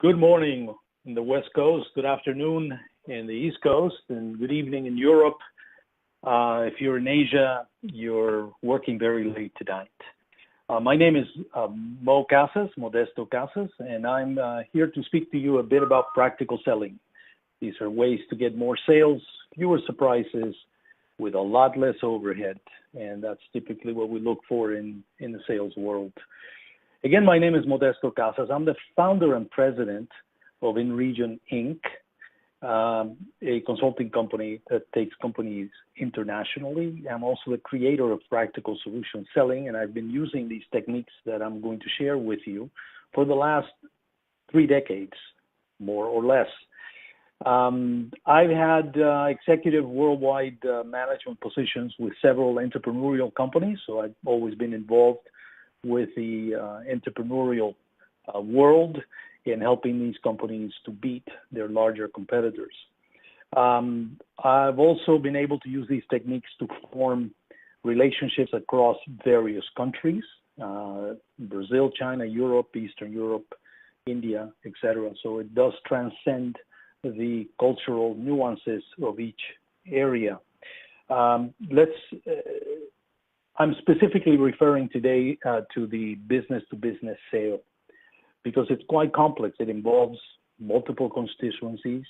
Good morning in the West Coast, good afternoon in the East Coast, and good evening in Europe. If you're in Asia, you're working very late tonight. My name is Modesto Casas, and I'm here to speak to you a bit about practical selling. These are ways to get more sales, fewer surprises, with a lot less overhead, and that's typically what we look for in the sales world. Again, my name is Modesto Casas. I'm the founder and president of InRegion Inc., a consulting company that takes companies internationally. I'm also the creator of practical solution selling, and I've been using these techniques that I'm going to share with you for the last 3 decades, more or less. I've had executive worldwide management positions with several entrepreneurial companies, so I've always been involved with the entrepreneurial world in helping these companies to beat their larger competitors. I've also been able to use these techniques to form relationships across various countries, Brazil, China, Europe, Eastern Europe, India, etc. So it does transcend the cultural nuances of each area. I'm specifically referring today to the business-to-business sale because it's quite complex. It involves multiple constituencies.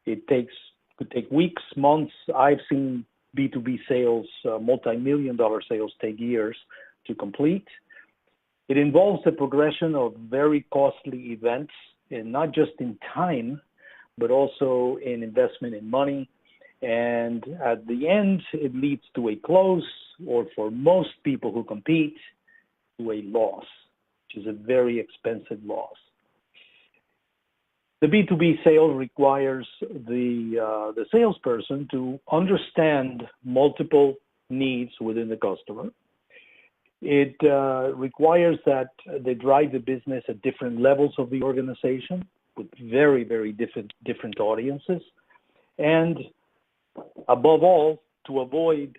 It could take weeks, months. I've seen B2B sales, multi-million-dollar sales take years to complete. It involves the progression of very costly events, and not just in time, but also in investment in money. And at the end, it leads to a close, or for most people who compete, to a loss, which is a very expensive loss. The B2B sale requires the salesperson to understand multiple needs within the customer. It requires that they drive the business at different levels of the organization with very, very different audiences. And above all, to avoid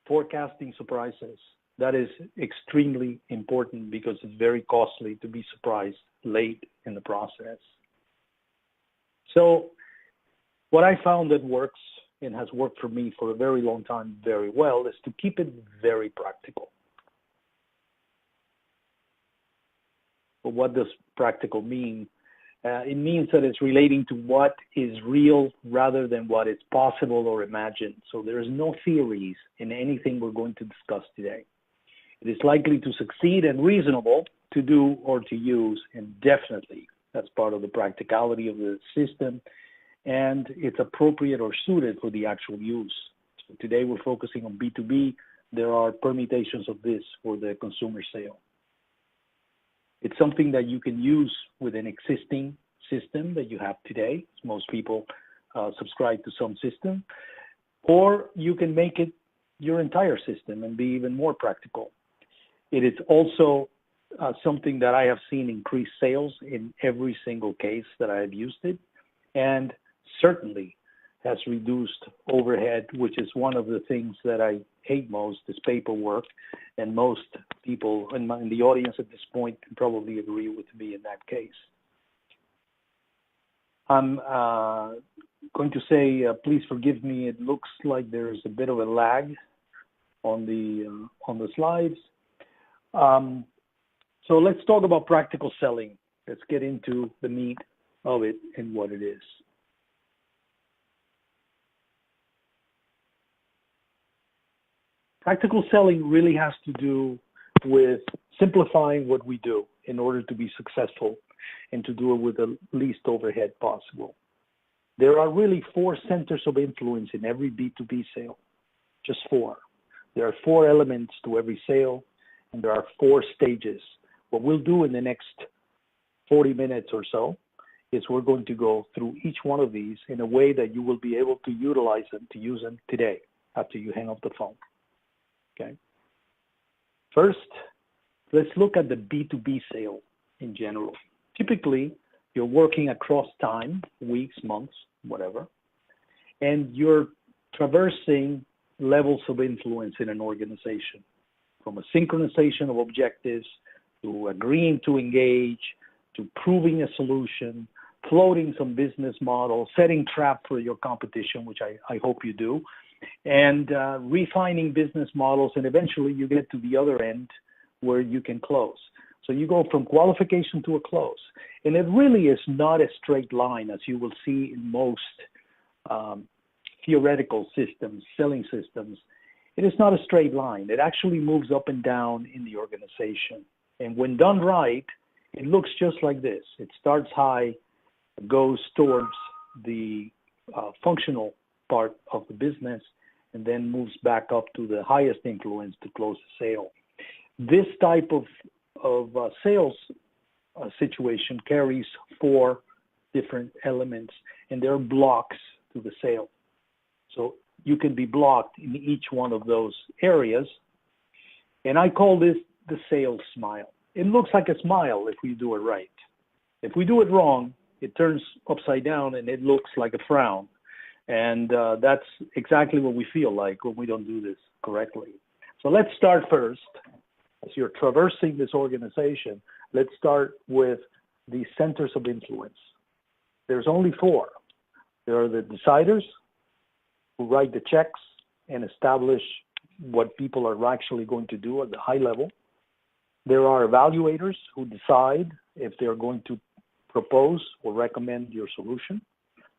forecasting surprises. That is extremely important because it's very costly to be surprised late in the process. So what I found that works and has worked for me for a very long time very well is to keep it very practical. But what does practical mean? It means that it's relating to what is real rather than what is possible or imagined. So there is no theories in anything we're going to discuss today. It is likely to succeed and reasonable to do or to use, and definitely that's part of the practicality of the system, and it's appropriate or suited for the actual use. So today we're focusing on B2B. There are permutations of this for the consumer sale. It's something that you can use with an existing system that you have today. Most people subscribe to some system. Or you can make it your entire system and be even more practical. It is also something that I have seen increase sales in every single case that I have used it, and certainly has reduced overhead, which is one of the things that I hate most, is paperwork. And most people in the audience at this point can probably agree with me in that case. I'm going to say, please forgive me. It looks like there's a bit of a lag on the slides. So let's talk about practical selling. Let's get into the meat of it and what it is. Practical selling really has to do with simplifying what we do in order to be successful and to do it with the least overhead possible. There are really 4 centers of influence in every B2B sale, just 4. There are 4 elements to every sale, and there are 4 stages. What we'll do in the next 40 minutes or so is we're going to go through each one of these in a way that you will be able to utilize them, to use them today after you hang up the phone. Okay. First, let's look at the B2B sale in general. Typically, you're working across time, weeks, months, whatever, and you're traversing levels of influence in an organization, from a synchronization of objectives to agreeing to engage, to proving a solution, floating some business model, setting trap for your competition, which I hope you do, and refining business models, and eventually you get to the other end where you can close. So you go from qualification to a close. And it really is not a straight line, as you will see in most theoretical systems, selling systems. It is not a straight line. It actually moves up and down in the organization. And when done right, it looks just like this. It starts high, goes towards the functional part of the business, and then moves back up to the highest influence to close the sale. This type of sales situation carries 4 different elements, and there are blocks to the sale. So you can be blocked in each one of those areas, and I call this the sales smile. It looks like a smile if we do it right. If we do it wrong, it turns upside down and it looks like a frown. And that's exactly what we feel like when we don't do this correctly. So let's start first. As you're traversing this organization, let's start with the centers of influence. There's only 4. There are the deciders who write the checks and establish what people are actually going to do at the high level. There are evaluators who decide if they're going to propose or recommend your solution,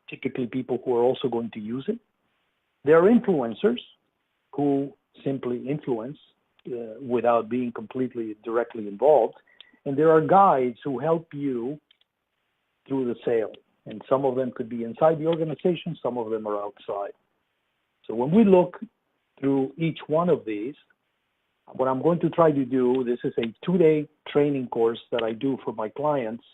typically people who are also going to use it. There are influencers who simply influence without being completely directly involved. And there are guides who help you through the sale. And some of them could be inside the organization, some of them are outside. So when we look through each one of these, what I'm going to try to do, this is a 2-day training course that I do for my clients.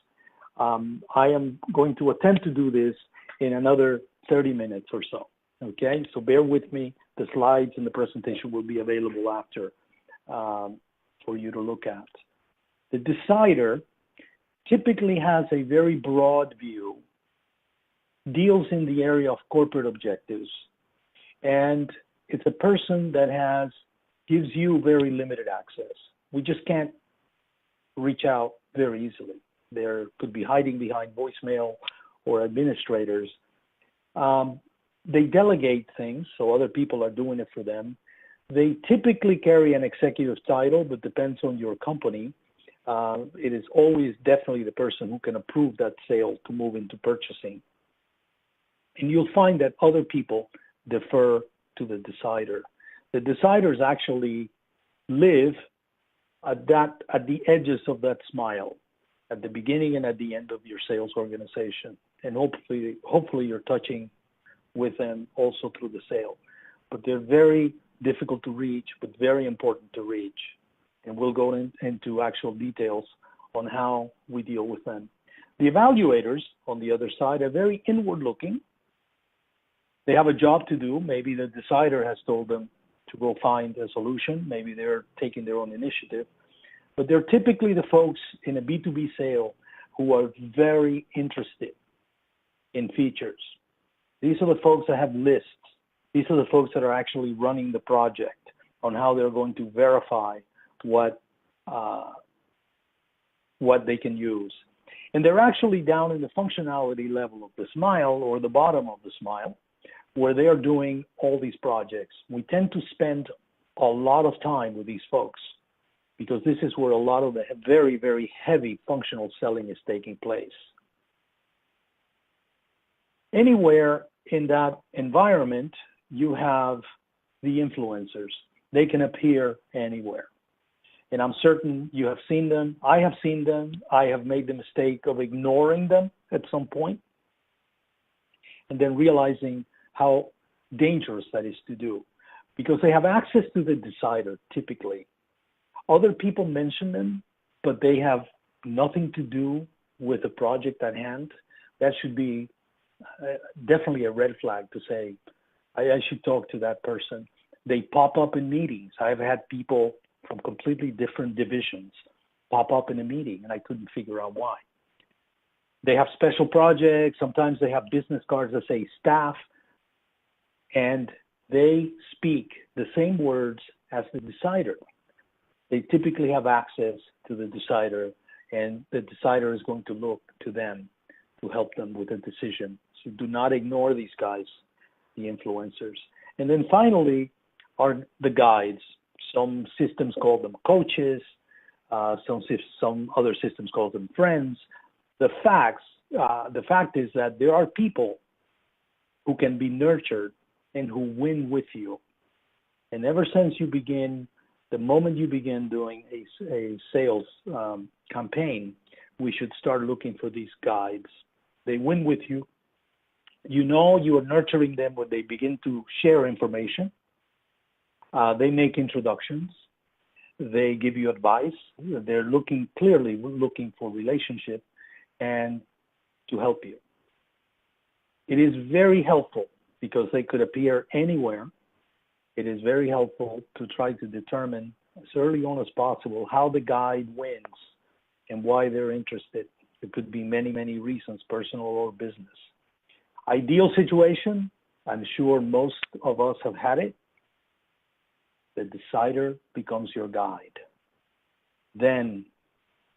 I am going to attempt to do this in another 30 minutes or so. Okay, so bear with me. The slides and the presentation will be available after for you to look at. The decider typically has a very broad view, deals in the area of corporate objectives, and it's a person that gives you very limited access. We just can't reach out very easily. There could be hiding behind voicemail or administrators. They delegate things, so other people are doing it for them. They typically carry an executive title, but depends on your company. It is always definitely the person who can approve that sale to move into purchasing. And you'll find that other people defer to the decider. The deciders actually live at the edges of that smile, at the beginning and at the end of your sales organization. And hopefully you're touching with them also through the sale. But they're very difficult to reach, but very important to reach. And we'll go into actual details on how we deal with them. The evaluators, on the other side, are very inward-looking. They have a job to do. Maybe the decider has told them to go find a solution. Maybe they're taking their own initiative. But they're typically the folks in a B2B sale who are very interested in features. These are the folks that have lists. These are the folks that are actually running the project on how they're going to verify what they can use. And they're actually down in the functionality level of the smile, or the bottom of the smile, where they are doing all these projects. We tend to spend a lot of time with these folks because this is where a lot of the very, very heavy functional selling is taking place. Anywhere in that environment, you have the influencers. They can appear anywhere. And I'm certain you have seen them. I have seen them. I have made the mistake of ignoring them at some point and then realizing how dangerous that is to do, because they have access to the decider typically. Other people mention them, but they have nothing to do with the project at hand. That should be definitely a red flag to say, I should talk to that person. They pop up in meetings. I've had people from completely different divisions pop up in a meeting, and I couldn't figure out why. They have special projects. Sometimes they have business cards that say staff, and they speak the same words as the decider. They typically have access to the decider, and the decider is going to look to them to help them with a decision. So do not ignore these guys, the influencers. And then finally are the guides. Some systems call them coaches. Some other systems call them friends. The fact is that there are people who can be nurtured and who win with you. And ever since the moment you begin doing a sales campaign, we should start looking for these guides. They win with you. You know you are nurturing them when they begin to share information. They make introductions. They give you advice. They're clearly looking for relationship and to help you. It is very helpful because they could appear anywhere. It is very helpful to try to determine as early on as possible how the guide wins and why they're interested. It could be many, many reasons, personal or business. Ideal situation, I'm sure most of us have had it. The decider becomes your guide. Then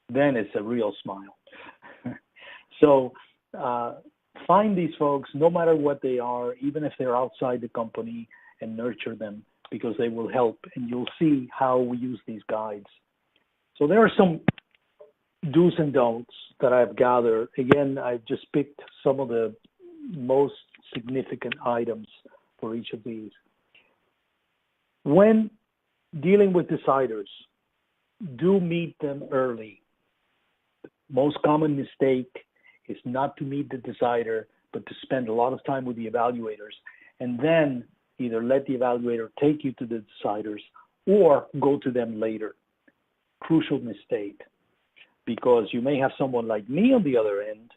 it's a real smile. So find these folks, no matter what they are, even if they're outside the company, and nurture them because they will help, and you'll see how we use these guides. So there are some do's and don'ts that I've gathered. Again, I've just picked some of the most significant items for each of these. When dealing with deciders, do meet them early. Most common mistake is not to meet the decider, but to spend a lot of time with the evaluators, and then either let the evaluator take you to the deciders or go to them later. Crucial mistake, because you may have someone like me on the other end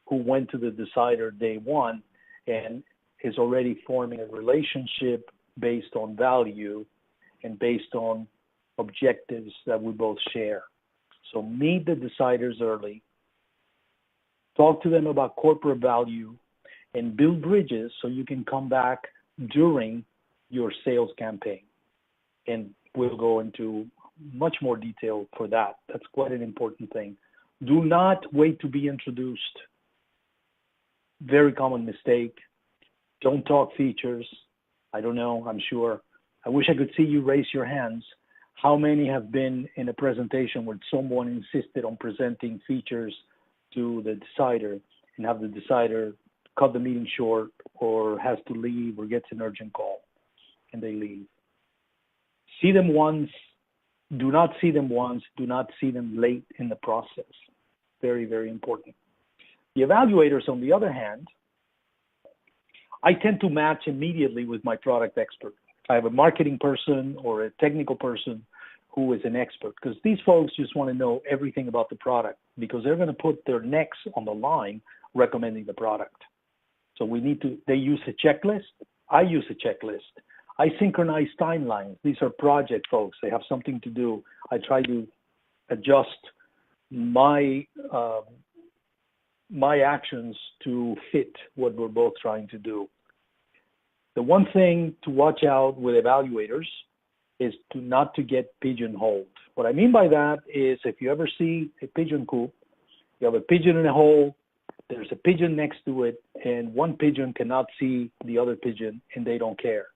who went to the decider day one and is already forming a relationship based on value and based on objectives that we both share. So meet the deciders early, talk to them about corporate value, and build bridges so you can come back during your sales campaign. And we'll go into much more detail for that. That's quite an important thing. Do not wait to be introduced. Very common mistake. Don't talk features. I don't know, I'm sure. I wish I could see you raise your hands. How many have been in a presentation where someone insisted on presenting features to the decider and have the decider cut the meeting short or has to leave or gets an urgent call and they leave? See them once. Do not see them once. Do not see them late in the process. Very, very important. The evaluators, on the other hand, I tend to match immediately with my product expert. I have a marketing person or a technical person who is an expert, because these folks just want to know everything about the product because they're going to put their necks on the line recommending the product. So they use a checklist. I use a checklist. I synchronize timelines. These are project folks. They have something to do. I try to adjust my actions to fit what we're both trying to do. The one thing to watch out with evaluators is not to get pigeonholed. What I mean by that is if you ever see a pigeon coop, you have a pigeon in a hole, there's a pigeon next to it, and one pigeon cannot see the other pigeon, and they don't care.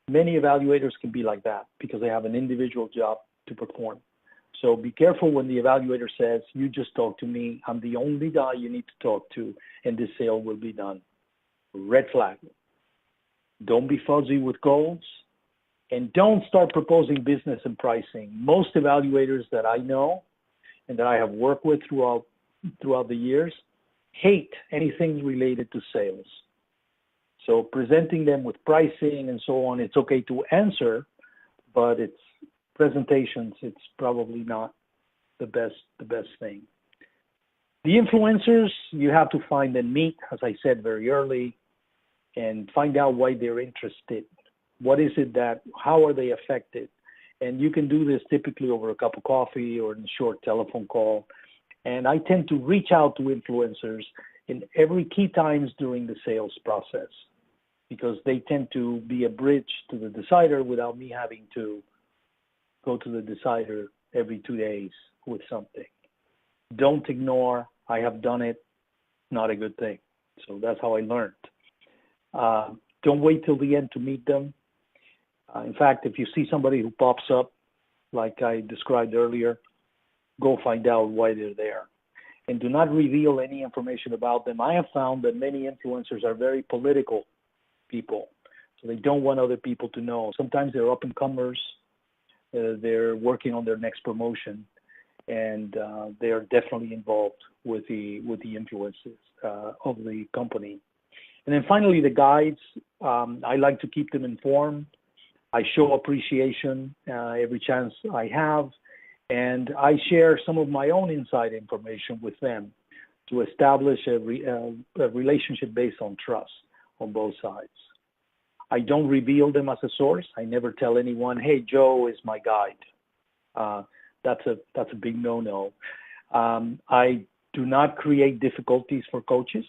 Many evaluators can be like that because they have an individual job to perform. So be careful when the evaluator says, you just talk to me, I'm the only guy you need to talk to, and this sale will be done. Red flag. Don't be fuzzy with goals, and don't start proposing business and pricing. Most evaluators that I know and that I have worked with throughout the years hate anything related to sales. So presenting them with pricing and so on, it's okay to answer, but it's presentations, it's probably not the best thing. The influencers, you have to find and meet, as I said very early, and find out why they're interested. What is it how are they affected? And you can do this typically over a cup of coffee or in a short telephone call. And I tend to reach out to influencers in every key times during the sales process because they tend to be a bridge to the decider without me having to go to the decider every 2 days with something. Don't ignore, I have done it, not a good thing. So that's how I learned. Don't wait till the end to meet them. In fact, if you see somebody who pops up, like I described earlier, go find out why they're there. And do not reveal any information about them. I have found that many influencers are very political people, so they don't want other people to know. Sometimes they're up-and-comers. They're working on their next promotion, and they are definitely involved with the influences of the company. And then finally, the guides. I like to keep them informed. I show appreciation every chance I have, and I share some of my own inside information with them to establish a relationship based on trust on both sides. I don't reveal them as a source. I never tell anyone, "Hey, Joe is my guide." That's a big no-no. I do not create difficulties for coaches,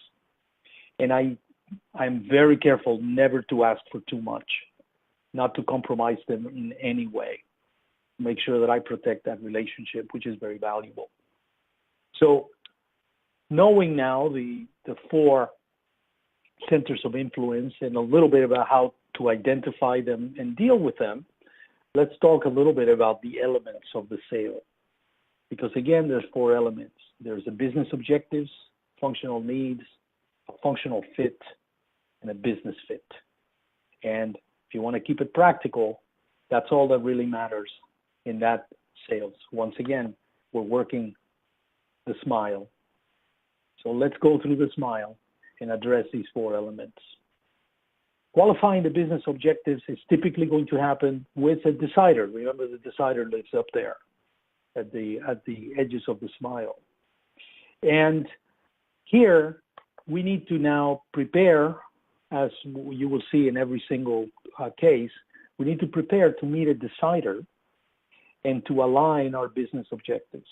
and I'm very careful never to ask for too much, not to compromise them in any way. Make sure that I protect that relationship, which is very valuable. So knowing now the four centers of influence and a little bit about how to identify them and deal with them, let's talk a little bit about the elements of the sale. Because again, there's four elements. There's the business objectives, functional needs, a functional fit, and a business fit. And if you want to keep it practical, that's all that really matters in that sales. Once again, we're working the smile. So let's go through the smile and address these four elements. Qualifying the business objectives is typically going to happen with a decider. Remember, the decider lives up there at the edges of the smile. And here, we need to now prepare, as you will see in every single case, we need to prepare to meet a decider and to align our business objectives.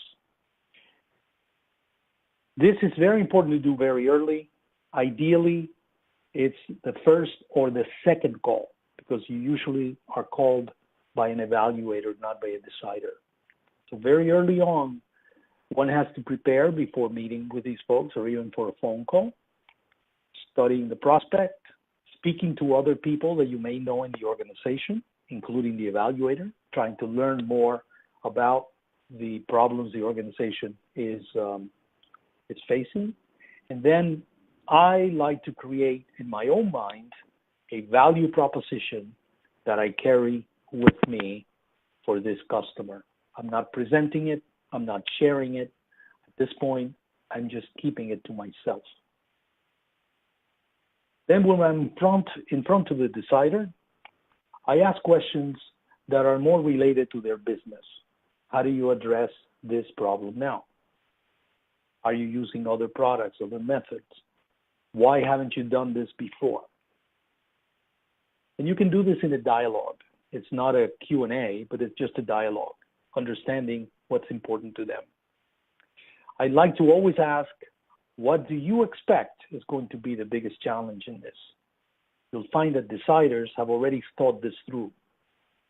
This is very important to do very early. Ideally, it's the first or the second call, because you usually are called by an evaluator, not by a decider. So very early on, one has to prepare before meeting with these folks or even for a phone call, studying the prospect, speaking to other people that you may know in the organization, including the evaluator, trying to learn more about the problems the organization is facing. And then I like to create in my own mind a value proposition that I carry with me for this customer. I'm not presenting it. I'm not sharing it. At this point, I'm just keeping it to myself. Then when I'm in front of the decider, I ask questions that are more related to their business. How do you address this problem now? Are you using other products, other methods? Why haven't you done this before? And you can do this in a dialogue. It's not a Q&A, but it's just a dialogue, understanding what's important to them. I'd like to always ask, what do you expect is going to be the biggest challenge in this? You'll find that deciders have already thought this through,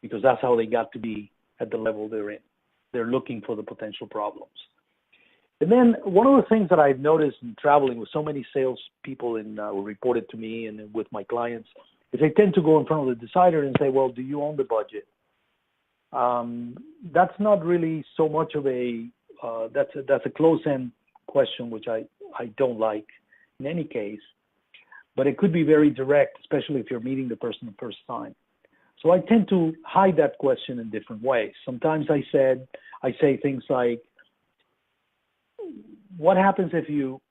because that's how they got to be at the level they're in. They're looking for the potential problems. And then one of the things that I've noticed in traveling with so many salespeople who reported to me and with my clients is they tend to go in front of the decider and say, well, do you own the budget? That's not really so much of that's a close-end question, which I don't like in any case, but it could be very direct, especially if you're meeting the person the first time. So I tend to hide that question in different ways. Sometimes I say things like, what happens if you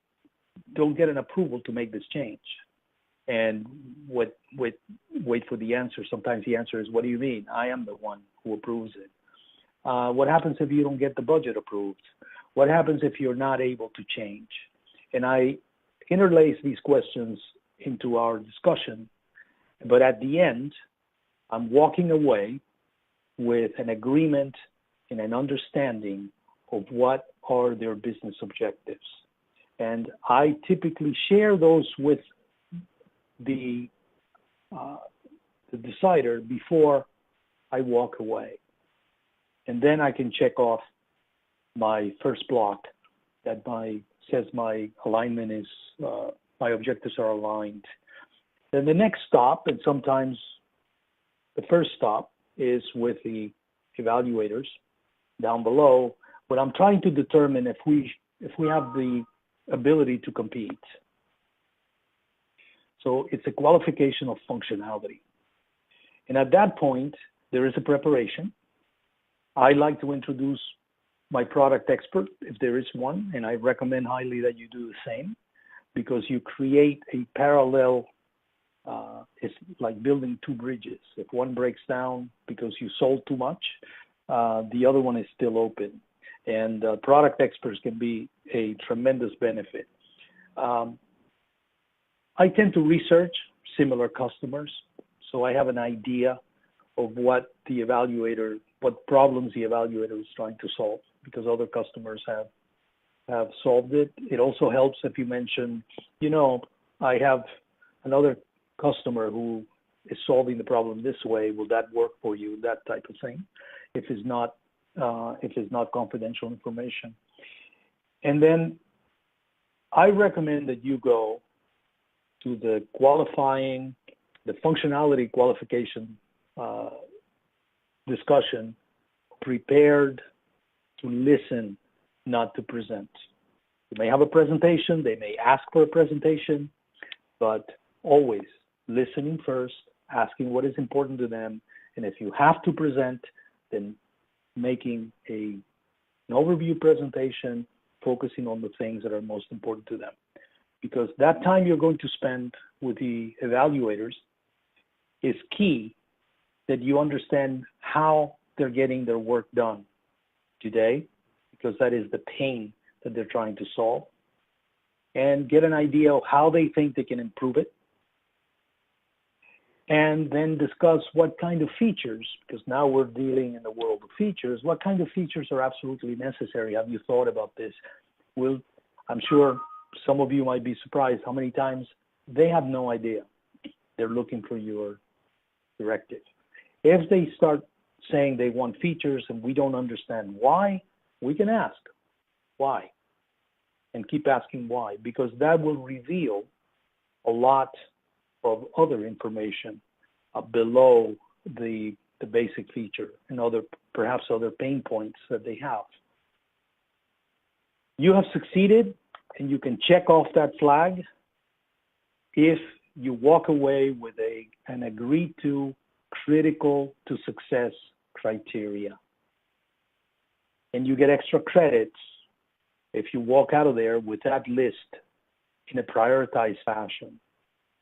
don't get an approval to make this change? And wait for the answer. Sometimes the answer is, what do you mean? I am the one who approves it. What happens if you don't get the budget approved? What happens if you're not able to change? And I interlace these questions into our discussion, but at the end, I'm walking away with an agreement and an understanding of what are their business objectives. And I typically share those with the decider before I walk away. And then I can check off my first block that says my alignment is, my objectives are aligned. Then the next stop, and sometimes the first stop, is with the evaluators down below, when I'm trying to determine if we have the ability to compete. So it's a qualification of functionality. And at that point, there is a preparation. I like to introduce my product expert, if there is one, and I recommend highly that you do the same, because you create a parallel, it's like building two bridges. If one breaks down because you sold too much, the other one is still open. And product experts can be a tremendous benefit. I tend to research similar customers, so I have an idea of what problems the evaluator is trying to solve, because other customers have solved it. It also helps if you mention, I have another customer who is solving the problem this way. Will that work for you? That type of thing. If it's not confidential information. And then I recommend that you go to the functionality qualification discussion, prepared to listen, not to present. You may have a presentation, they may ask for a presentation, but always listening first, asking what is important to them, and if you have to present, then making an overview presentation, focusing on the things that are most important to them. Because that time you're going to spend with the evaluators is key, that you understand how they're getting their work done today, because that is the pain that they're trying to solve, and get an idea of how they think they can improve it, and then discuss what kind of features, because now we're dealing in the world of features, what kind of features are absolutely necessary? Have you thought about this? I'm sure some of you might be surprised how many times they have no idea. They're looking for your directive. If they start saying they want features and we don't understand why, we can ask why and keep asking why, because that will reveal a lot of other information below the basic feature and perhaps other pain points that they have. You have succeeded, and you can check off that flag if you walk away with an agreed to critical to success criteria. And you get extra credits if you walk out of there with that list in a prioritized fashion,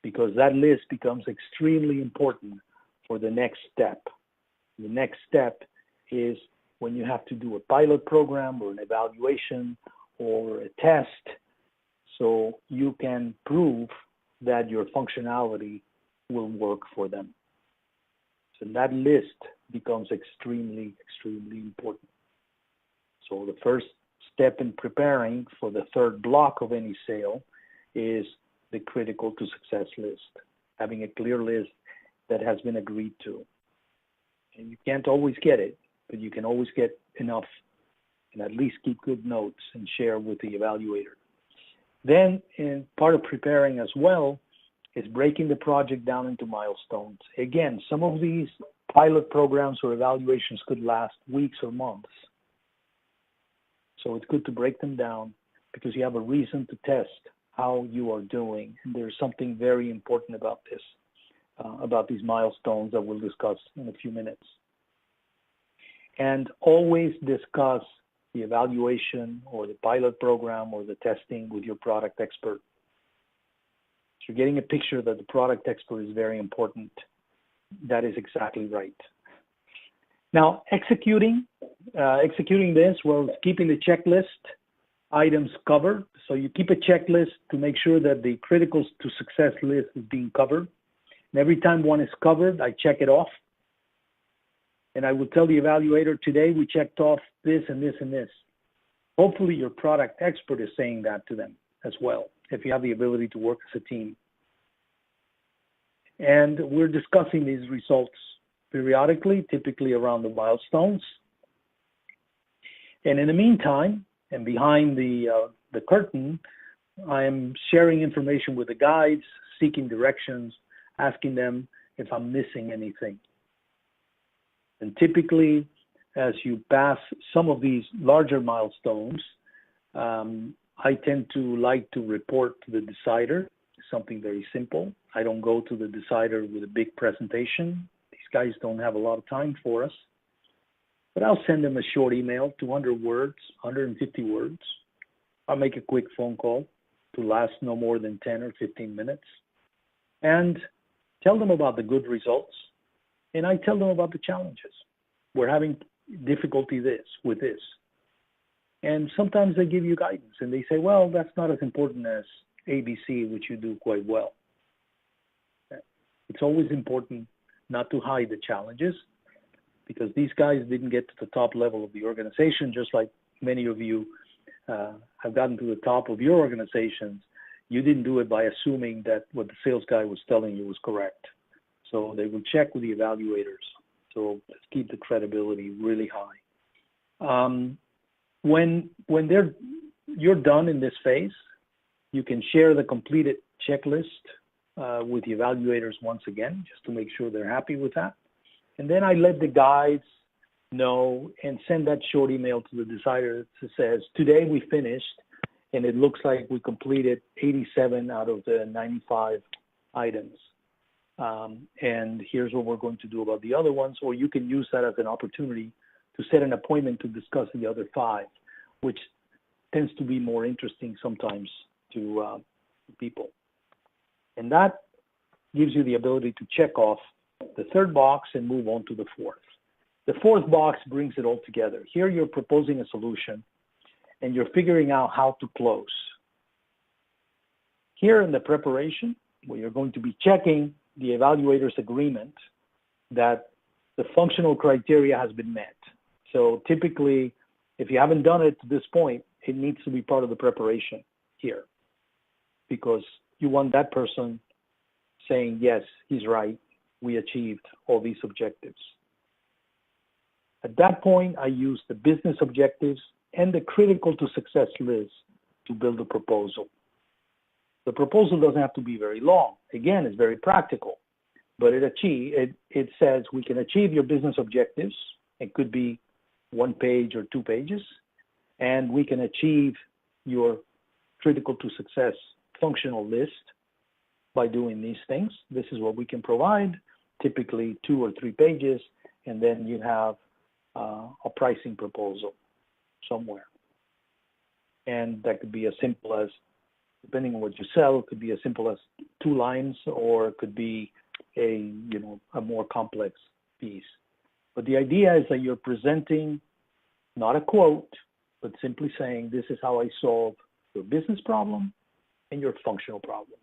because that list becomes extremely important for the next step. The next step is when you have to do a pilot program or an evaluation or a test, so you can prove that your functionality will work for them. So that list becomes extremely, extremely important. So the first step in preparing for the third block of any sale is the critical to success list, having a clear list that has been agreed to. And you can't always get it, but you can always get enough and at least keep good notes and share with the evaluator. Then, in part of preparing as well, is breaking the project down into milestones. Again, some of these pilot programs or evaluations could last weeks or months. So it's good to break them down because you have a reason to test how you are doing. And there's something very important about this, about these milestones that we'll discuss in a few minutes. And always discuss the evaluation or the pilot program or the testing with your product expert. So you're getting a picture that the product expert is very important. That is exactly right. Now, executing this, well, keeping the checklist items covered. So you keep a checklist to make sure that the critical to success list is being covered. And every time one is covered, I check it off. And I will tell the evaluator, today we checked off this and this and this. Hopefully your product expert is saying that to them as well, if you have the ability to work as a team. And we're discussing these results periodically, typically around the milestones. And in the meantime, And behind the curtain, I am sharing information with the guides, seeking directions, asking them if I'm missing anything. And typically, as you pass some of these larger milestones, I tend to like to report to the decider, something very simple. I don't go to the decider with a big presentation. These guys don't have a lot of time for us. But I'll send them a short email, 200 words, 150 words. I'll make a quick phone call to last no more than 10 or 15 minutes and tell them about the good results. And I tell them about the challenges. We're having difficulty with this. And sometimes they give you guidance and they say, well, that's not as important as ABC, which you do quite well. It's always important not to hide the challenges, because these guys didn't get to the top level of the organization, just like many of you have gotten to the top of your organizations. You didn't do it by assuming that what the sales guy was telling you was correct. So they will check with the evaluators. So let's keep the credibility really high. When you're done in this phase, you can share the completed checklist with the evaluators once again, just to make sure they're happy with that. And then I let the guides know and send that short email to the decider that says, today we finished, and it looks like we completed 87 out of the 95 items. And here's what we're going to do about the other ones, or you can use that as an opportunity to set an appointment to discuss the other 5, which tends to be more interesting sometimes to people. And that gives you the ability to check off the 3rd box and move on to the 4th. The 4th box brings it all together. Here you're proposing a solution and you're figuring out how to close. Here in the preparation, where you're going to be checking the evaluator's agreement that the functional criteria has been met. So typically, if you haven't done it to this point, it needs to be part of the preparation here, because you want that person saying, yes, he's right, we achieved all these objectives. At that point, I use the business objectives and the critical to success list to build a proposal. The proposal doesn't have to be very long. Again, it's very practical, but it says we can achieve your business objectives. It could be 1 page or 2 pages, and we can achieve your critical to success functional list by doing these things. This is what we can provide, typically 2 or 3 pages, and then you have a pricing proposal somewhere. And that could be as simple as, depending on what you sell, it could be as simple as 2 lines, or it could be a more complex piece. But the idea is that you're presenting not a quote, but simply saying, this is how I solve your business problem and your functional problem.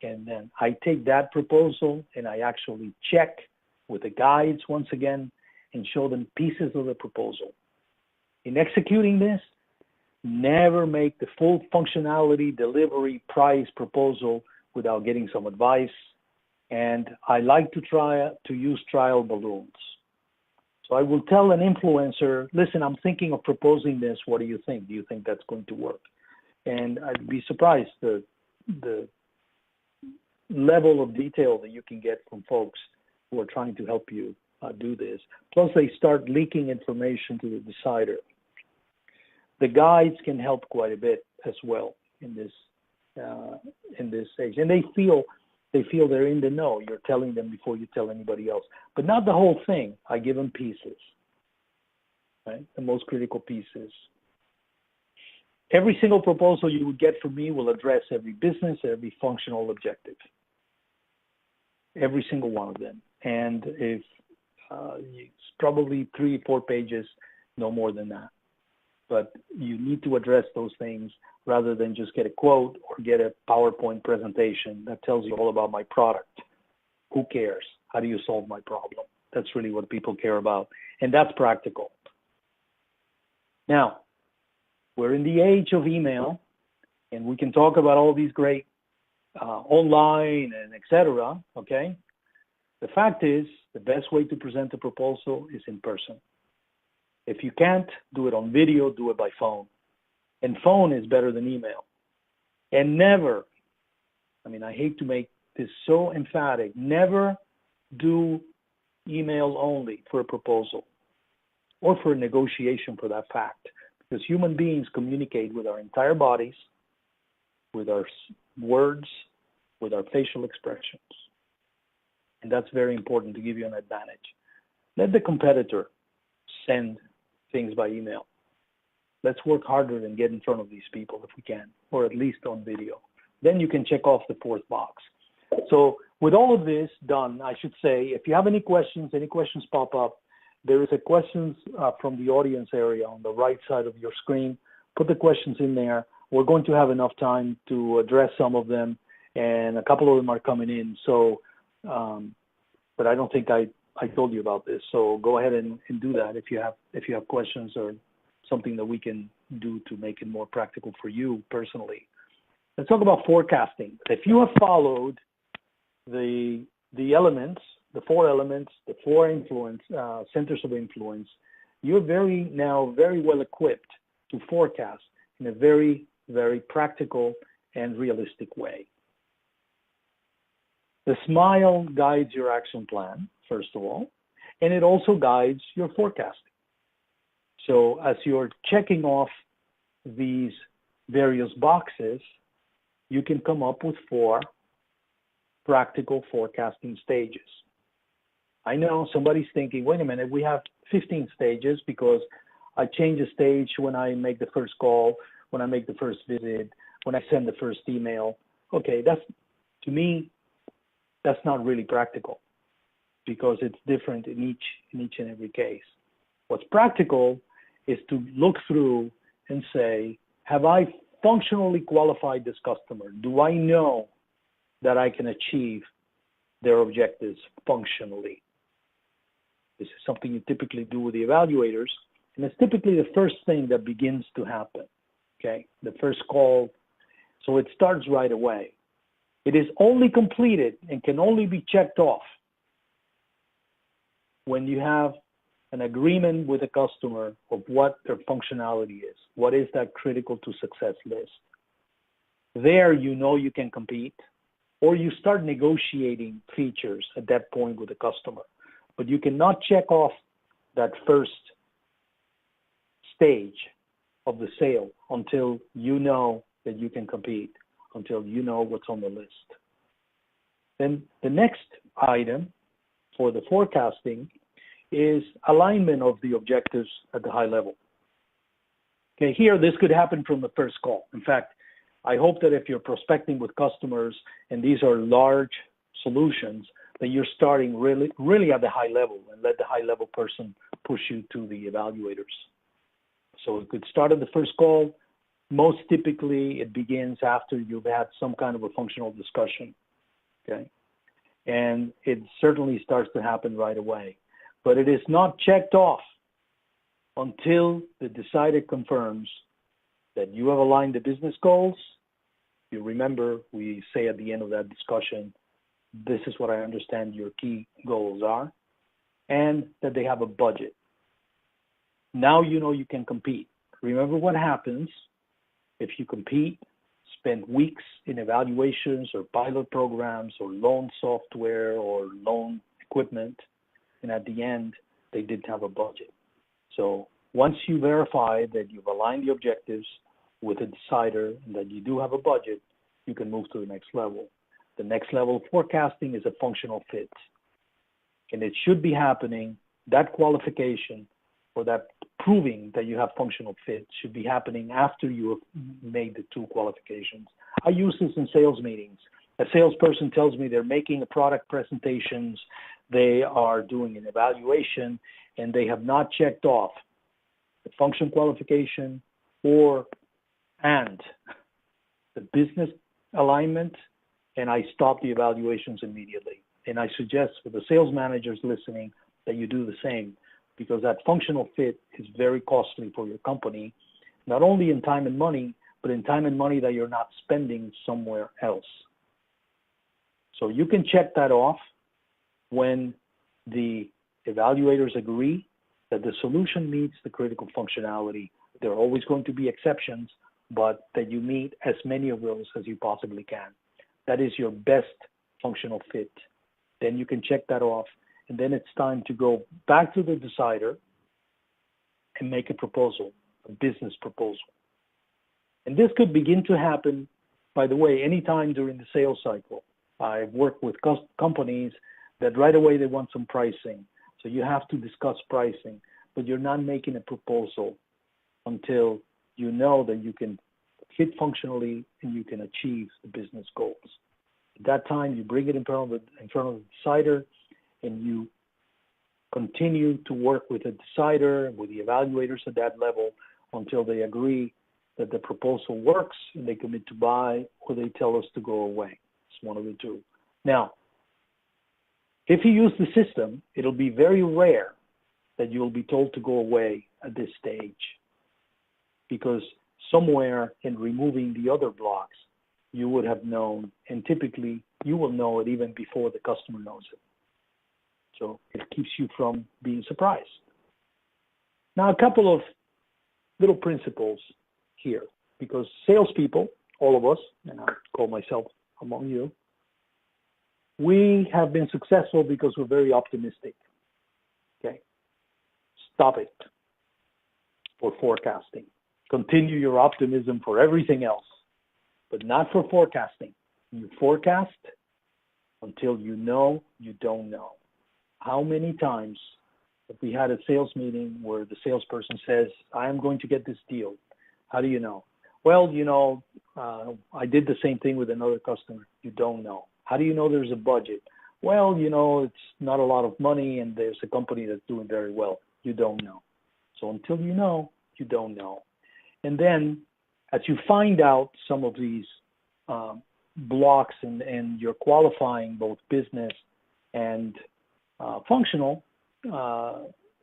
And then I take that proposal and I actually check with the guides once again and show them pieces of the proposal. In executing this, never make the full functionality, delivery, price proposal without getting some advice. And I like to use trial balloons. So I will tell an influencer, listen, I'm thinking of proposing this. What do you think? Do you think that's going to work? And I'd be surprised the level of detail that you can get from folks who are trying to help you do this. Plus, they start leaking information to the decider. The guides can help quite a bit as well in this stage, and they feel they're in the know. You're telling them before you tell anybody else, but not the whole thing. I give them pieces, right? The most critical pieces. Every single proposal you would get from me will address every business, every functional objective, every single one of them. And it's probably 3 or 4 pages, no more than that. But you need to address those things rather than just get a quote or get a PowerPoint presentation that tells you all about my product. Who cares? How do you solve my problem? That's really what people care about. And that's practical. Now, we're in the age of email, and we can talk about all these great online and et cetera, okay? The fact is, the best way to present a proposal is in person. If you can't do it on video, do it by phone. And phone is better than email. And never, I mean, I hate to make this so emphatic, never do email only for a proposal or for a negotiation for that fact. Because human beings communicate with our entire bodies, with our words, with our facial expressions. And that's very important to give you an advantage. Let the competitor send things by email. Let's work harder and get in front of these people if we can, or at least on video. Then you can check off the fourth box. So with all of this done, I should say, if you have any questions pop up, there is a questions from the audience area on the right side of your screen. Put the questions in there. We're going to have enough time to address some of them, and a couple of them are coming in. So, but I don't think I told you about this. So go ahead and do that if you have questions or something that we can do to make it more practical for you personally. Let's talk about forecasting. If you have followed the elements, the four elements, the four influence centers of influence, you're very well equipped to forecast in a very, very practical and realistic way. The smile guides your action plan, first of all, and it also guides your forecasting. So as you're checking off these various boxes, you can come up with 4 practical forecasting stages. I know somebody's thinking, wait a minute, we have 15 stages because I change a stage when I make the first call, when I make the first visit, when I send the first email. Okay, to me, that's not really practical because it's different in each and every case. What's practical is to look through and say, have I functionally qualified this customer? Do I know that I can achieve their objectives functionally? This is something you typically do with the evaluators, and it's typically the first thing that begins to happen, okay? The first call, so it starts right away. It is only completed and can only be checked off when you have an agreement with a customer of what their functionality is. What is that critical to success list? There you know you can compete, or you start negotiating features at that point with the customer. But you cannot check off that first stage of the sale until you know that you can compete, until you know what's on the list. Then the next item for the forecasting is alignment of the objectives at the high level. Okay, here this could happen from the first call. In fact, I hope that if you're prospecting with customers and these are large solutions, that you're starting really at the high level and let the high level person push you to the evaluators. So it could start at the first call. Most typically it begins after you've had some kind of a functional discussion, okay? And it certainly starts to happen right away. But it is not checked off until the decider confirms that you have aligned the business goals. You remember, we say at the end of that discussion, this is what I understand your key goals are, and that they have a budget. Now you know you can compete. Remember what happens if you compete, spend weeks in evaluations or pilot programs or loan software or loan equipment, and at the end, they didn't have a budget. So once you verify that you've aligned the objectives with a decider and that you do have a budget, you can move to the next level. The next level of forecasting is a functional fit. And it should be happening, that qualification or that proving that you have functional fit should be happening after you have made the 2 qualifications. I use this in sales meetings. A salesperson tells me they're making a product presentations, they are doing an evaluation, and they have not checked off the function qualification and the business alignment, and I stop the evaluations immediately. And I suggest for the sales managers listening that you do the same, because that functional fit is very costly for your company, not only in time and money, but in time and money that you're not spending somewhere else. So you can check that off when the evaluators agree that the solution meets the critical functionality. There are always going to be exceptions, but that you meet as many of those as you possibly can. That is your best functional fit. Then you can check that off, and then it's time to go back to the decider and make a proposal, a business proposal. And this could begin to happen, by the way, anytime during the sales cycle. I've worked with companies that right away they want some pricing. So you have to discuss pricing, but you're not making a proposal until you know that you can fit functionally and you can achieve the business goals. At that time, you bring it in front of the decider, and you continue to work with the decider, with the evaluators at that level, until they agree that the proposal works and they commit to buy, or they tell us to go away. It's one of the two. Now, if you use the system, it'll be very rare that you'll be told to go away at this stage, because somewhere in removing the other blocks, you would have known, and typically you will know it even before the customer knows it. So it keeps you from being surprised. Now, a couple of little principles here, because salespeople, all of us, and I call myself among you, we have been successful because we're very optimistic. Okay? Stop it for forecasting. Continue your optimism for everything else, but not for forecasting. You forecast until you know you don't know. How many times have we had a sales meeting where the salesperson says, I am going to get this deal? How do you know? Well, I did the same thing with another customer. You don't know. How do you know there's a budget? Well, it's not a lot of money and there's a company that's doing very well. You don't know. So until you know, you don't know. And then as you find out some of these blocks and you're qualifying both business and functional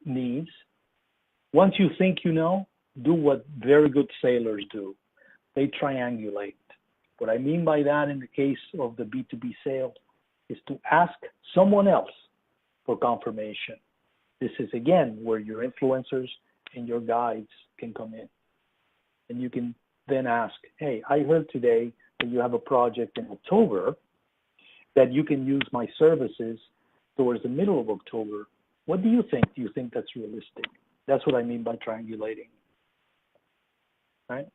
needs, once you think you know, do what very good sailors do. They triangulate. What I mean by that in the case of the B2B sale is to ask someone else for confirmation. This is, again, where your influencers and your guides can come in. And you can then ask, hey, I heard today that you have a project in October that you can use my services towards the middle of October. What do you think? Do you think that's realistic? That's what I mean by triangulating. Right?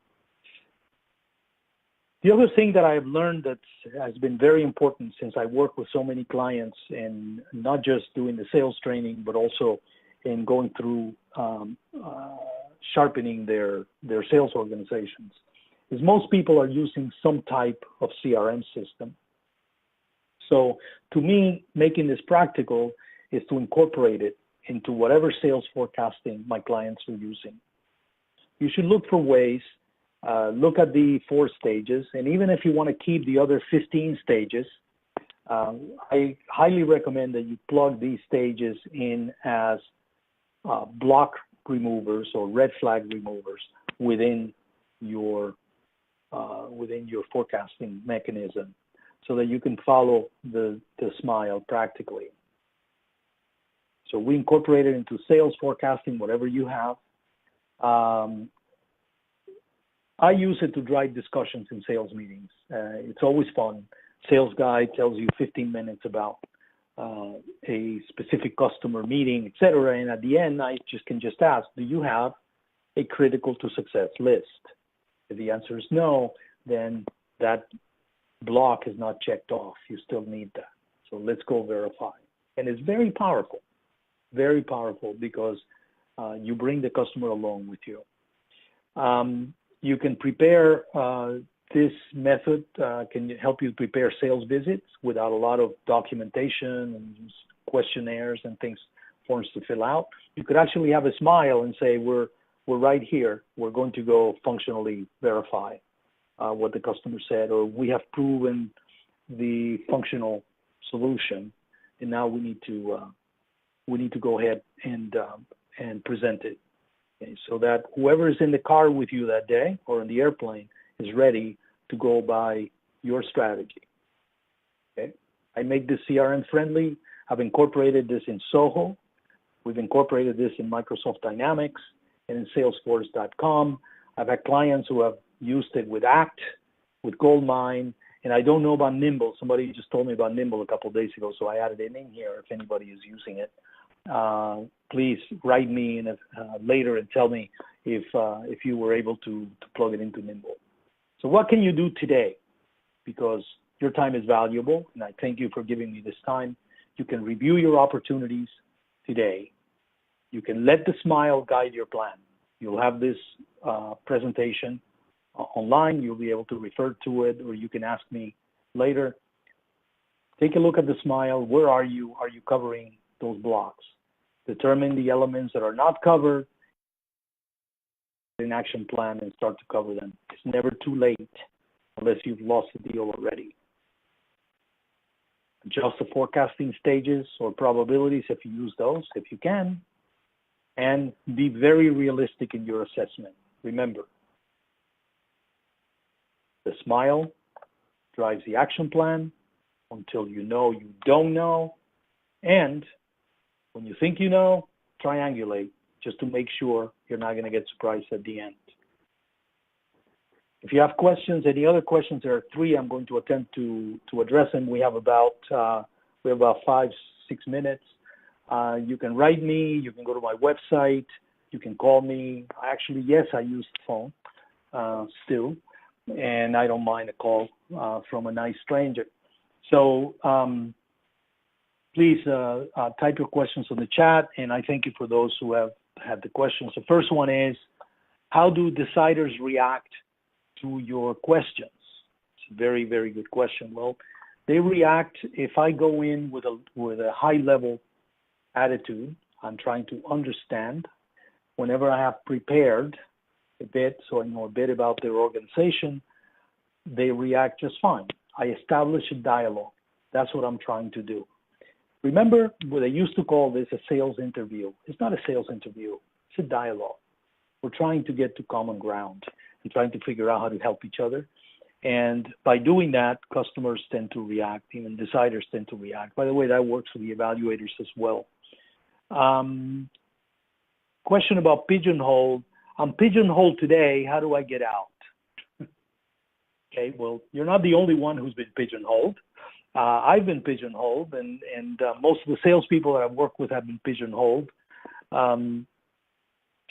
The other thing that I've learned that has been very important since I work with so many clients, and not just doing the sales training, but also in going through sharpening their sales organizations, is most people are using some type of CRM system. So to me, making this practical is to incorporate it into whatever sales forecasting my clients are using. You should look for ways, look at the 4 stages, and even if you want to keep the other 15 stages, I highly recommend that you plug these stages in as block removers or red flag removers within your forecasting mechanism, so that you can follow the SMILE practically. So we incorporate it into sales forecasting, whatever you have. I use it to drive discussions in sales meetings. It's always fun. Sales guy tells you 15 minutes about a specific customer meeting, etc. And at the end, I can just ask, do you have a critical to success list? If the answer is no, then that block is not checked off. You still need that. So let's go verify. And it's very powerful because you bring the customer along with you. You can prepare, this method can help you prepare sales visits without a lot of documentation and questionnaires and forms to fill out. You could actually have a SMILE and say, we're right here. We're going to go functionally verify what the customer said, or we have proven the functional solution, and now we need to go ahead and present it. Okay, so that whoever is in the car with you that day or in the airplane is ready to go by your strategy. Okay, I make this CRM friendly. I've incorporated this in Soho. We've incorporated this in Microsoft Dynamics and in Salesforce.com. I've had clients who have used it with ACT, with Goldmine, and I don't know about Nimble. Somebody just told me about Nimble a couple of days ago, so I added it in here if anybody is using it. Please write me later and tell me if you were able to plug it into Nimble. So what can you do today? Because your time is valuable, and I thank you for giving me this time. You can review your opportunities today. You can let the smile guide your plan. You'll have this presentation online. You'll be able to refer to it, or you can ask me later. Take a look at the smile. Where are you? Are you covering those blocks? Determine the elements that are not covered in action plan and start to cover them. It's never too late unless you've lost the deal already. Adjust the forecasting stages or probabilities if you use those, if you can, and be very realistic in your assessment. Remember, the smile drives the action plan until you know you don't know, and when you think you know, triangulate just to make sure you're not going to get surprised at the end. If you have questions, any other questions, there are three. I'm going to attempt to address them. We have about 5-6 minutes. You can write me. You can go to my website. You can call me. Actually, yes, I use the phone still, and I don't mind a call from a nice stranger. So please type your questions in the chat, and I thank you for those who have had the questions. The first one is, how do deciders react to your questions? It's a very, very good question. Well, they react if I go in with a high-level attitude. I'm trying to understand. Whenever I have prepared a bit, so I know a bit about their organization, they react just fine. I establish a dialogue. That's what I'm trying to do. Remember what they used to call this a sales interview. It's not a sales interview. It's a dialogue. We're trying to get to common ground and trying to figure out how to help each other. And by doing that, customers tend to react, even deciders tend to react. By the way, that works for the evaluators as well. Question about pigeonhole. I'm pigeonholed today. How do I get out? Okay, well, you're not the only one who's been pigeonholed. I've been pigeonholed, and most of the salespeople that I've worked with have been pigeonholed.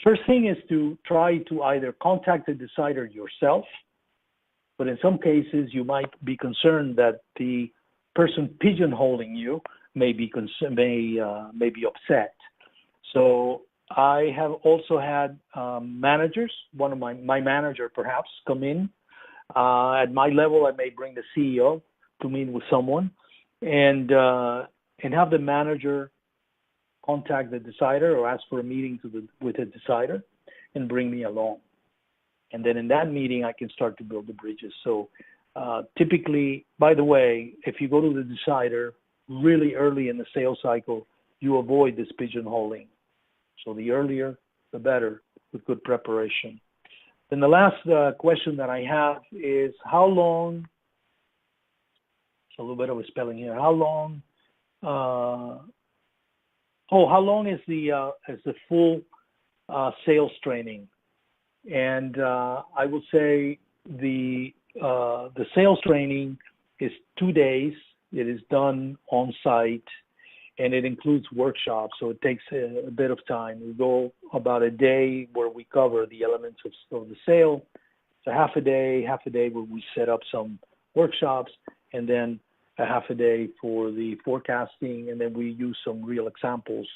First thing is to try to either contact the decider yourself, but in some cases you might be concerned that the person pigeonholing you may be upset. So I have also had managers, one of my manager perhaps, come in. At my level, I may bring the CEO to meet with someone, and have the manager contact the decider or ask for a meeting with the decider and bring me along. And then in that meeting, I can start to build the bridges. So typically, by the way, if you go to the decider really early in the sales cycle, you avoid this pigeonholing. So the earlier, the better, with good preparation. Then the last question that I have is, how long, it's a little bit of a spelling here, how long is the full sales training? And I would say the sales training is 2 days. It is done on site, and it includes workshops, so it takes a bit of time. We go about a day where we cover the elements of the sale. It's a half a day where we set up some workshops, and then a half a day for the forecasting, and then we use some real examples.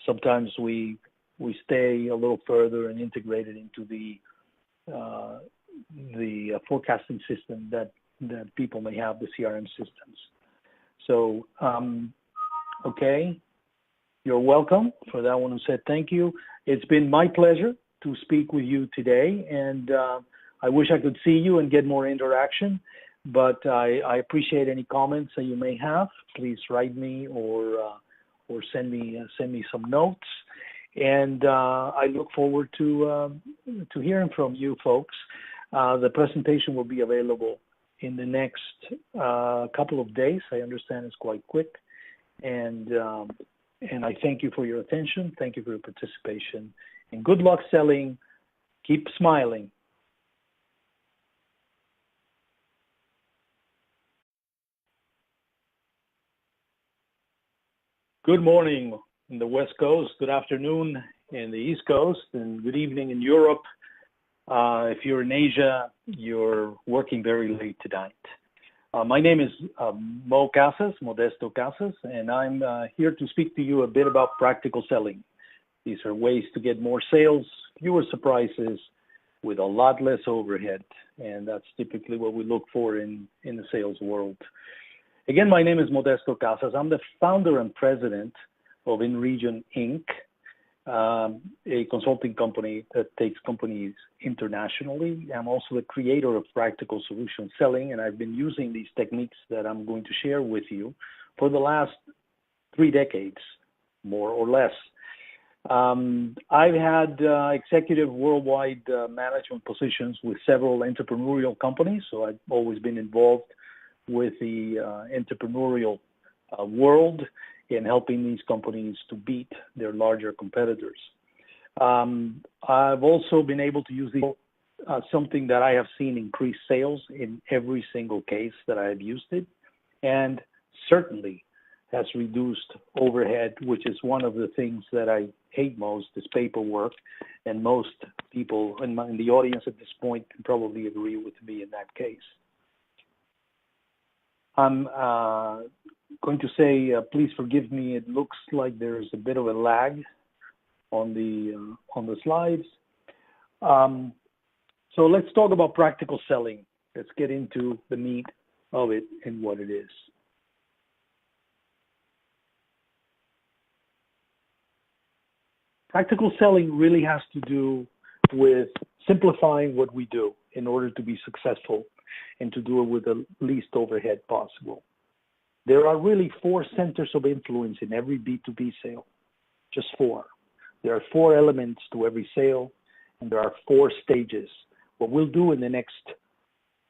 Sometimes we stay a little further and integrate it into the forecasting system that people may have, the CRM systems. So, okay, you're welcome. For that one who said thank you. It's been my pleasure to speak with you today, and I wish I could see you and get more interaction, but I appreciate any comments that you may have. Please write me or send me some notes, and I look forward to hearing from you folks. The presentation will be available in the next couple of days. I understand it's quite quick, and And I thank you for your attention. Thank you for your participation. And good luck selling. Keep smiling. Good morning in the West Coast, good afternoon in the East Coast, and good evening in Europe. If you're in Asia, you're working very late tonight. My name is Mo Casas, Modesto Casas, and I'm here to speak to you a bit about practical selling. These are ways to get more sales, fewer surprises, with a lot less overhead, and that's typically what we look for in the sales world. Again, my name is Modesto Casas. I'm the founder and president of InRegion Inc., a consulting company that takes companies internationally. I'm also the creator of practical solution selling, and I've been using these techniques that I'm going to share with you for the last 3 decades, more or less. I've had executive worldwide management positions with several entrepreneurial companies, so I've always been involved with the entrepreneurial world in helping these companies to beat their larger competitors. I've also been able to use something that I have seen increase sales in every single case that I have used it, and certainly has reduced overhead, which is one of the things that I hate most, is paperwork, and most people in the audience at this point can probably agree with me in that case. I'm going to say, please forgive me. It looks like there's a bit of a lag on the slides. So let's talk about practical selling. Let's get into the meat of it and what it is. Practical selling really has to do with simplifying what we do in order to be successful and to do it with the least overhead possible. There are really 4 centers of influence in every B2B sale, just 4. There are 4 elements to every sale, and there are 4 stages. What we'll do in the next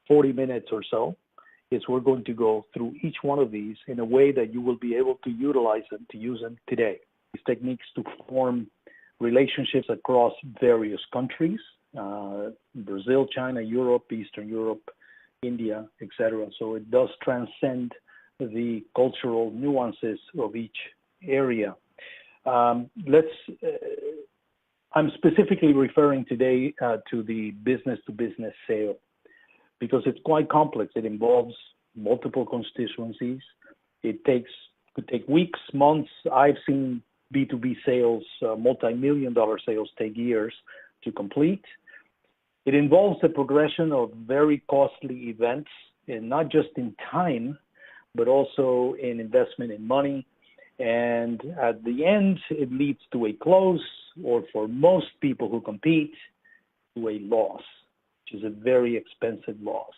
40 minutes or so is we're going to go through each one of these in a way that you will be able to utilize them, to use them today. These techniques to form relationships across various countries, Brazil, China, Europe, Eastern Europe, India, etc. So it does transcend the cultural nuances of each area. I'm specifically referring today to the business-to-business sale because it's quite complex. It involves multiple constituencies. It could take weeks, months. I've seen B2B sales, multi-million-dollar sales, take years to complete. It involves the progression of very costly events, and not just in time, but also in investment in money. And at the end, it leads to a close, or for most people who compete, to a loss, which is a very expensive loss.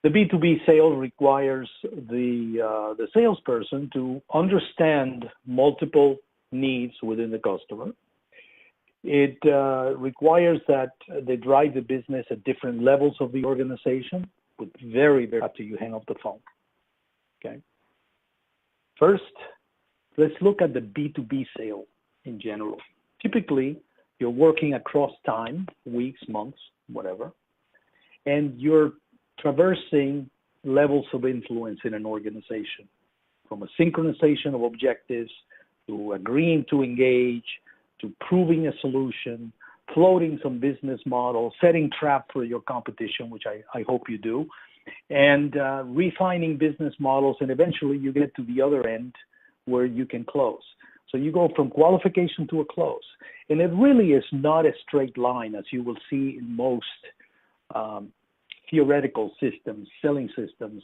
The B2B sale requires the salesperson to understand multiple needs within the customer. It requires that they drive the business at different levels of the organization, with very after you hang up the phone. Okay. First, let's look at the B2B sale in general. Typically, you're working across time, weeks, months, whatever, and you're traversing levels of influence in an organization, from a synchronization of objectives to agreeing to engage, to proving a solution, floating some business model, setting trap for your competition, which I hope you do, and refining business models, and eventually you get to the other end where you can close. So you go from qualification to a close. And it really is not a straight line, as you will see in most theoretical systems, selling systems.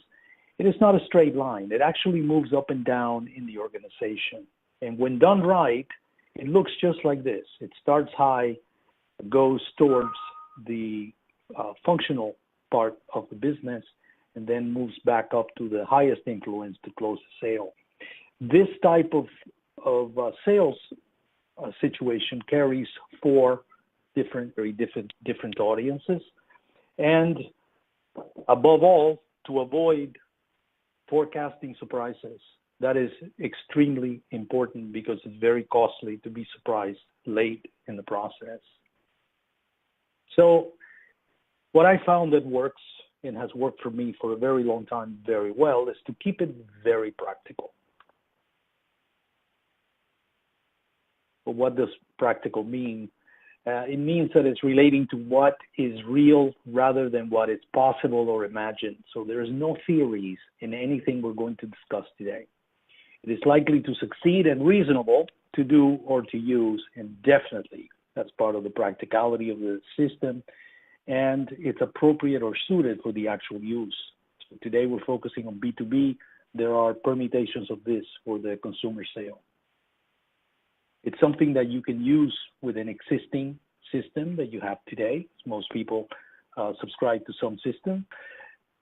It is not a straight line. It actually moves up and down in the organization. And when done right, it looks just like this. It starts high, goes towards the functional part of the business, and then moves back up to the highest influence to close the sale. This type of sales situation carries 4 very different audiences. And above all, to avoid forecasting surprises, That is extremely important because it's very costly to be surprised late in the process. So what I found that works and has worked for me for a very long time very well is to keep it very practical. But what does practical mean? It means that it's relating to what is real rather than what is possible or imagined. So there is no theories in anything we're going to discuss today. It is likely to succeed and reasonable to do or to use, and definitely that's part of the practicality of the system, and it's appropriate or suited for the actual use. So today we're focusing on B2B. There are permutations of this for the consumer sale. It's something that you can use with an existing system that you have today. Most people subscribe to some system,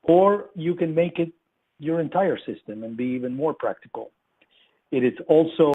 or you can make it your entire system and be even more practical. It is also